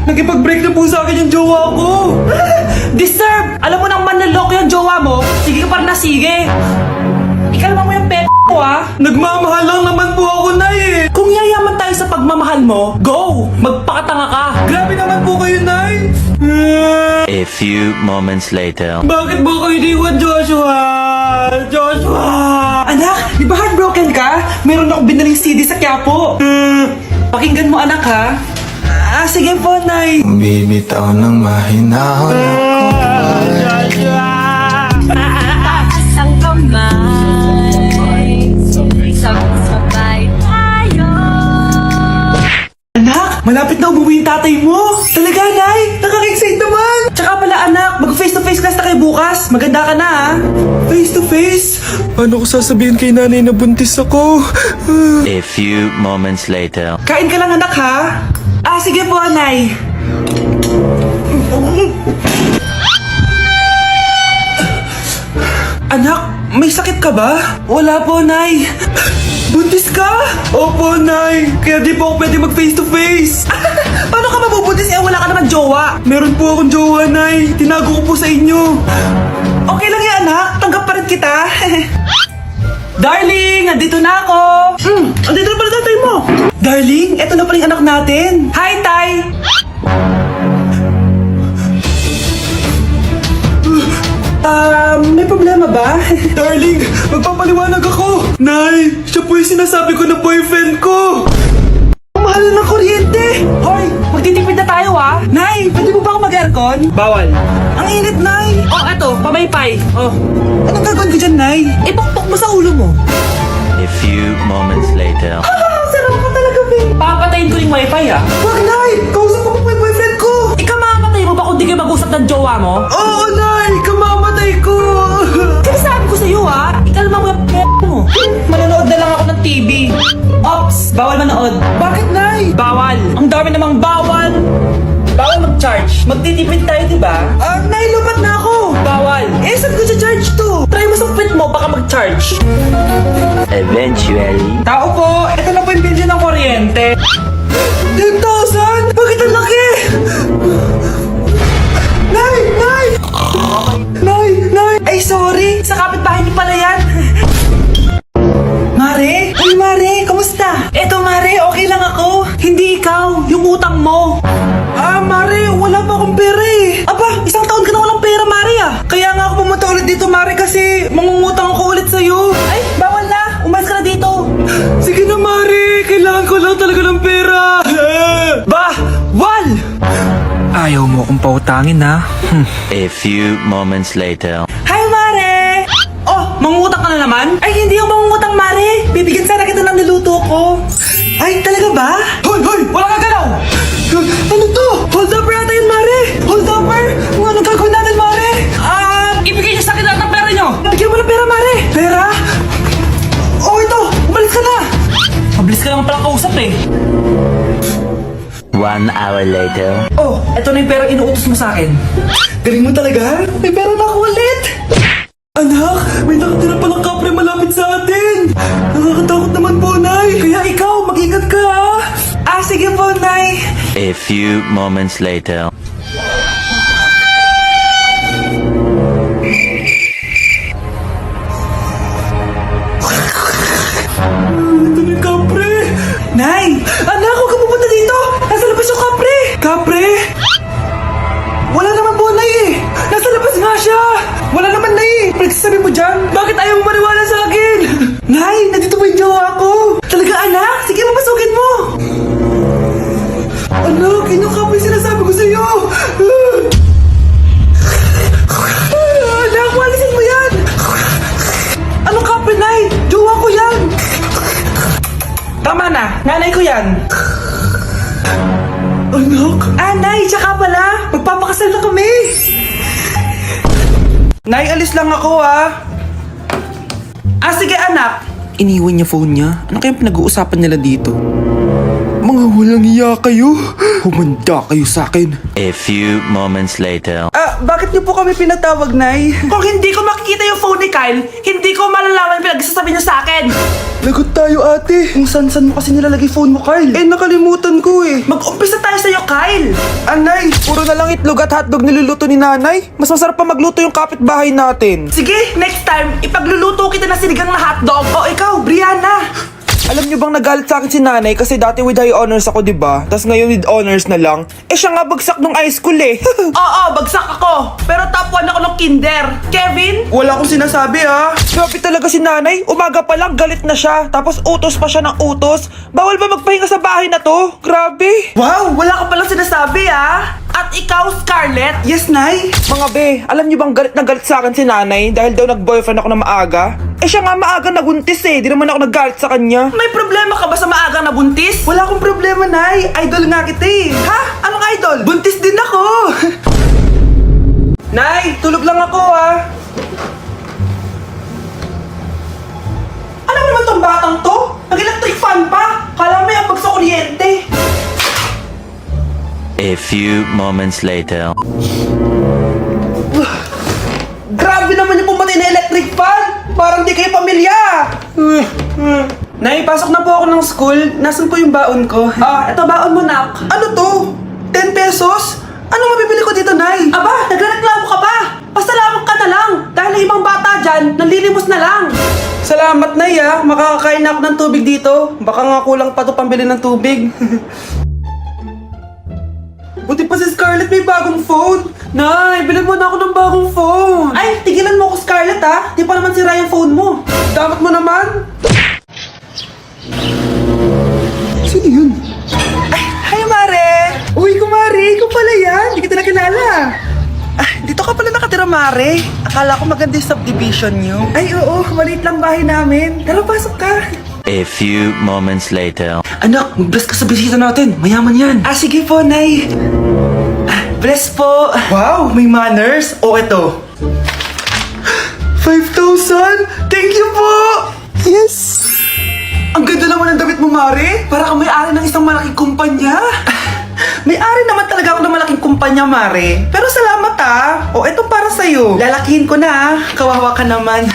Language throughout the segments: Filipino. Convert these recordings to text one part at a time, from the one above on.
Nakipag-break na po sa akin yung jowa ko. Deserve! Alam mo nang manloloko yung jowa mo, sige ka pa rin na sige. Ikalma mo yung ko ah. Nagmamahal lang naman po ako, Nay eh. Kung yayaman tayo sa pagmamahal mo, go! Magpakatanga ka. Grabe naman po kayo, Nay. A few moments later. Bakit mo kayo iniwan, Joshua? Joshua! Anak, di ba heartbroken ka? Meron akong binaling CD sa Quiapo. Pakinggan mo, anak, ha? Sige po, Nay. Bibitaw ng mahinahon ako. Joshua! Taas ang kamay, sabay tayo. Anak, malapit na umuwi yung tatay mo. Talaga, Nay? Nakaka-excite naman. Tsaka pala, anak, mag-face-to-face class na kayo bukas. Maganda ka na, ha? Face-to-face? Paano ko sasabihin kay nanay na buntis ako? A few moments later. Kain ka lang, anak, ha? Sige po, Nay. Anak, may sakit ka ba? Wala po, Nay. Buntis ka? Opo, Nay. Kaya di po ako pwede mag-face to face. Paano ka mabubuntis wala ka naman jowa? Meron po akong jowa, Nay. Tinago ko po sa inyo. Okay lang yan, anak. Tanggap pa rin kita. Darling, andito na ako. Andito na pala tatay mo. Darling, eto na pala yung anak natin. Hi, Tay. May problema ba? Darling, magpapaliwanag ako. Nay, siya po yung sinasabi ko na boyfriend ko. Ang mahal na ng kuryente. Hoy, magtitipid na tayo ah. Nay, pwede mo ba ako mag-aircon? Bawal. Ang init, Nay. Eto, pamaypay. Anong gagawin ko dyan, Nay? Ipokpok mo sa ulo mo. A few moments later. Sarap ka talaga, babe. Papatayin ko yung wifi ah. Wag, Nay. Kausap ko pa yung boyfriend ko. Ikamamatay mo ba kung di kayo mag-usap ng jowa mo? Oo, Nay. Kamamatay ko. Sinasabi ko sa'yo ah. Ikalma mo yung mo. Manonood na lang ako ng TV. Ops, bawal manood. Bakit, Nay? Bawal. Ang dami namang bawal. Bawal mag-charge. Magtitipid tayo, diba? Nay, lupat na ako. Bawal. Saan ko charge to? Try mo sa fit mo, baka mag-charge. Eventually. Tao po, ito na po yung bilhin ng kuryente. 10,000? Bakit ang laki? Nay! Nay! Nay! Nay! Ay, sorry. Sa kapitbahay niyo pala yan. Mare? Ay, Mare. Kamusta? Eto, Mare. Okay lang ako. Hindi ikaw. Yung utang mo. Mare. Wala pa akong pera eh. Aba, isang taon ka na walang pera, Mare ah. Kaya nga ako pumunta ulit dito, Mare, kasi mangungutang ako ulit sa'yo. Ay, bawal na. Umalis ka na dito. Sige na, Mare. Kailangan ko lang talaga ng pera. Wal! Ayaw mo akong pautangin, ha? A few moments later. Hi, Mare! Mangungutang ka na naman? Ay, hindi ako mangungutang, Mare. Bibigyan sana kita ng niluto ko. Ay, talaga ba? Hoy! Wala ka galaw! Ano to? Hold up yata yun, Mare! Hold upper! Anong gagawin natin, Mare? Ibigay niyo sa akin lahat ng pera niyo! Bigyan mo ng pera, Mare! Pera? Ito! Umalis ka na! Mabilis ka naman palang kausap eh. 1 hour later. Ito na yung pera inuutos mo sa akin. Galing mo talaga? May pera na ako ulit! Anak, may nakatira palang kapre malapit sa atin! Nakakatakot naman po, Nay! Kaya ikaw, mag-ingat ka, ha? Sige po, Nay! A few moments later. Ito na yung kapre! Nay! Anak, huwag ka pupunta dito! Nasa labas yung kapre! Kapre? Wala naman po, Nay eh! Nasa labas nga siya! Wala naman, Nay eh! Pinagsasabi mo dyan? Bakit ayaw mo maniwala sa akin? Nay, nandito po yung jowa ko! Talaga, anak? Sige, mapasukin mo! Anak, yun yung kapre sinasabi ko sa'yo! Anak, walisin mo yan! Anong kapre, Nay? Jowa ko yan! Tama na, nanay ko yan. Anak? Nay, tsaka pala, magpapakasal na kami. Nay, alis lang ako sige anak. Iniwan niya phone niya. Ano kayang pinag-uusapan nila dito? Mga walang iya kayo. Humanda kayo sa akin. A few moments later. Bakit niyo po kami pinatawag, Nay? Kung hindi ko makikita yung phone ni Kyle, hindi ko malalaman pinagsasabi niya sa akin. Lagot tayo, ate. Kung san-san mo kasi nilalagay phone mo, Kyle? Nakalimutan ko eh. Mag-umpisa tayo sa'yo, Kyle. Anay, puro na lang itlog at hotdog niluluto ni nanay. Mas masarap pa magluto yung kapitbahay natin. Sige, next time, ipagluluto kita ng sinigang na hotdog. O ikaw, Brianna. Alam niyo bang nagalit sa akin si nanay kasi dati with high honors ako, diba? Tapos ngayon with honors na lang. Eh siya nga bagsak nung high school eh. Oo, bagsak ako. Pero top 1 ako ng kinder. Kevin? Wala akong sinasabi ha. Grabe talaga si nanay. Umaga pa lang galit na siya. Tapos utos pa siya ng utos. Bawal ba magpahinga sa bahay na to? Grabe. Wow, wala ka palang sinasabi ah. At ikaw, Scarlett? Yes, Nay. Mga be, alam niyo bang galit na galit sa akin si nanay dahil daw nag-boyfriend ako na maaga? Eh siya nga maaga nabuntis eh. Di naman ako naggalit sa kanya. May problema ka ba sa maagang nabuntis? Wala akong problema, Nay. Idol nga kita eh. Ha? Anong idol? Buntis din ako. Nay, tulog lang ako ah. Ano naman tong batang to? Nag-electric fan pa. Kala may ambag sa kuryente. A few moments later. Grabe naman yung pumatay na electric fan. Parang di kayo pamilya. Nay, pasok na po ako ng school. Nasaan po yung baon ko? Ah, eto baon mo, nak. Ano to? 10 pesos? Ano mabibili ko dito, Nay? Aba, nagreklamo ka pa. Pasalamat ka na lang. Dahil ang ibang bata dyan, nanlilimos na lang. Salamat, Nay ah. Makakakain na ako ng tubig dito. Baka nga kulang pa to pambili ng tubig. Buti pa si Scarlett may bagong phone. Nay, bilhin mo na ako ng bagong phone. Ay, tigilan mo ako, Scarlett ha. Di pa naman sira yung phone mo. Dapat mo naman. Sino yun? Ay, hi, Mare. Uy, kumari, ikaw pala yan. Hindi kita nakilala. Ah, dito ka pala nakatira, Mare. Akala ko maganda yung subdivision nyo. Ay, oo, maliit lang bahay namin. Tara, pasok ka. A few moments later. Anak, mag-bless ka sa bisita natin. Mayaman yan. Ah, sige po, Nay. Ah, bless po. Wow, may manners. O, eto. 5,000? Thank you po! Yes! Ang ganda naman ng damit mo, Mare. Para kang may-ari ng isang malaking kumpanya. May-ari naman talaga ako ng malaking kumpanya, Mare. Pero salamat ah. O, eto para sa'yo. Lalakihin ko na ha. Kawawa ka naman. 10,000?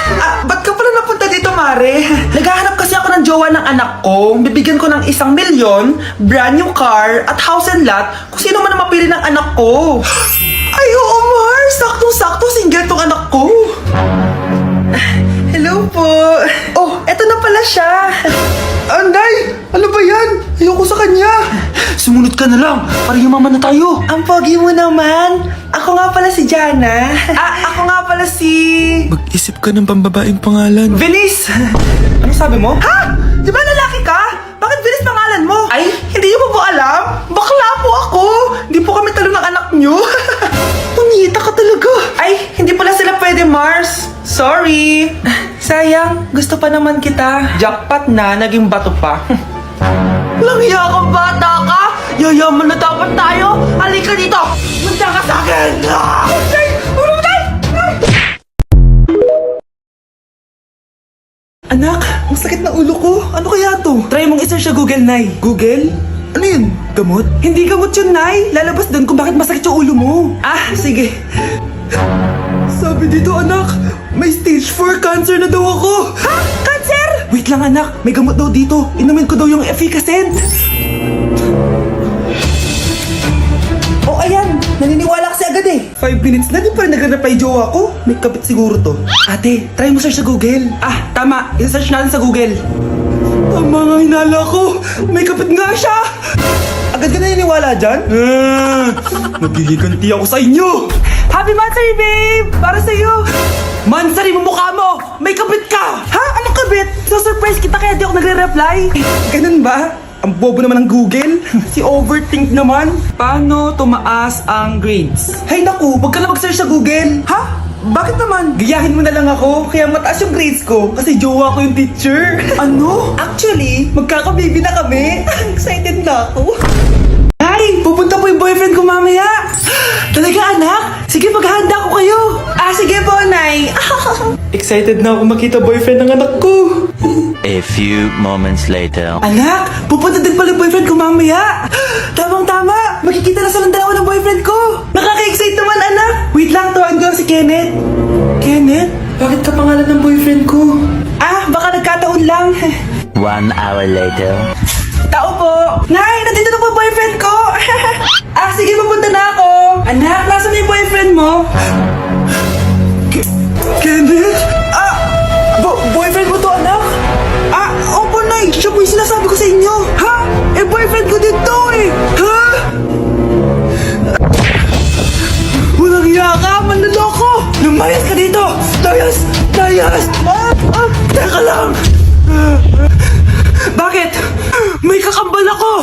Ah, ba't ka pala napunta dito, Mare? Naghahanap kasi ako ng jowa ng anak ko. Bibigyan ko ng 1 milyon, brand new car, at house and lot kung sino man ang mapili ng anak ko. Ay, oo, Mar. Saktong-sakto, single tong anak ko. Hello po. Oh, eto na pala siya. Anday, ano ba yan? Ayoko sa kanya. Sumunod ka na lang, para yumaman na tayo. Ang pogi mo naman. Ako nga pala si Jana. Ah, ako nga pala si... Mag-isip ka ng pambabaeng pangalan. Venice. Ano sabi mo? Ha? Di ba lalaki ka? Bakit Venice pangalan mo? Ay, hindi niyo po alam? Bakla po ako. Hindi po kami talo ng anak niyo. Punyita ka talaga. Ay, hindi pala sila pwede, Mars. Sorry. Sayang, gusto pa naman kita. Jackpot na, naging bato pa. Walang hiya kang bata ka! Yayaman na dapat tayo! Halika dito! Munta ka sa akin! Ah! Ay! Umatay! Ay! Anak, masakit na ulo ko. Ano kaya to? Try mong isearch sa Google, Nay. Google? Ano yun? Gamot? Hindi gamot yun, Nay. Lalabas doon kung bakit masakit yung ulo mo. Ah, sige. Sabi dito, anak, may stage 4 cancer na daw ako. Ha? Cancer? Wait lang, anak. May gamot daw dito. Inumin ko daw yung Efficacent. Oh, ayan. Naniniwala kasi agad eh. 5 minutes na, di pa rin nag-reply jowa ko. May kabit siguro to. Ate, try mo search sa Google. Ah, tama. I-search natin sa Google. Tama nga hinala ko. May kapit nga siya. Agad ka naniniwala dyan? Nagihiganti ako sa inyo. Happy Mansari, babe! Para sa'yo! Mansari mo mukha mo! May kabit ka! Ha? Anong kabit? So-surprise kita kaya di ako nagre-reply. Ganun ba? Ang bobo naman ng Google. Si overthink naman. Paano tumaas ang grades? Hay naku, wag ka na mag-search sa Google. Ha? Bakit naman? Gayahin mo na lang ako, kaya mataas yung grades ko kasi jowa ko yung teacher. Ano? Actually, magkakababy na kami. Excited na ako. Ay! Pupunta po yung boyfriend ko mamaya! Talaga, anak? Sige, maghahanda ko kayo! Ah, sige po, Nay! Excited na ako makita boyfriend ng anak ko. A few moments later. Anak! Pupunta din pala yung boyfriend ko mamaya! Tamang-tama! Magkikita na silang dalawa ng boyfriend ko! Nakaka-excite naman, anak! Wait lang, tawagan ko lang si Kenneth. Kenneth? Bakit ka pangalan ng boyfriend ko? Ah, baka nagkataon lang. 1 hour later. Tao po! Nay, sige, papunta na ako. Anak, nasa na yung boyfriend mo? Kenneth? Boyfriend mo to, anak? Opo, Nay. Siya po yung sinasabi ko sa inyo. Ha? Boyfriend ko din to eh. Ha? Walang hiya ka, manloloko. Lumayas ka dito. Layas! Teka lang. Bakit? May kakambal ako.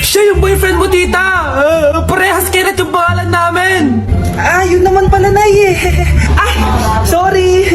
Siya yung boyfriend mo, tita. Parehas Kenneth yung pangalan namin. Yun naman pala, Nay eh. Sorry.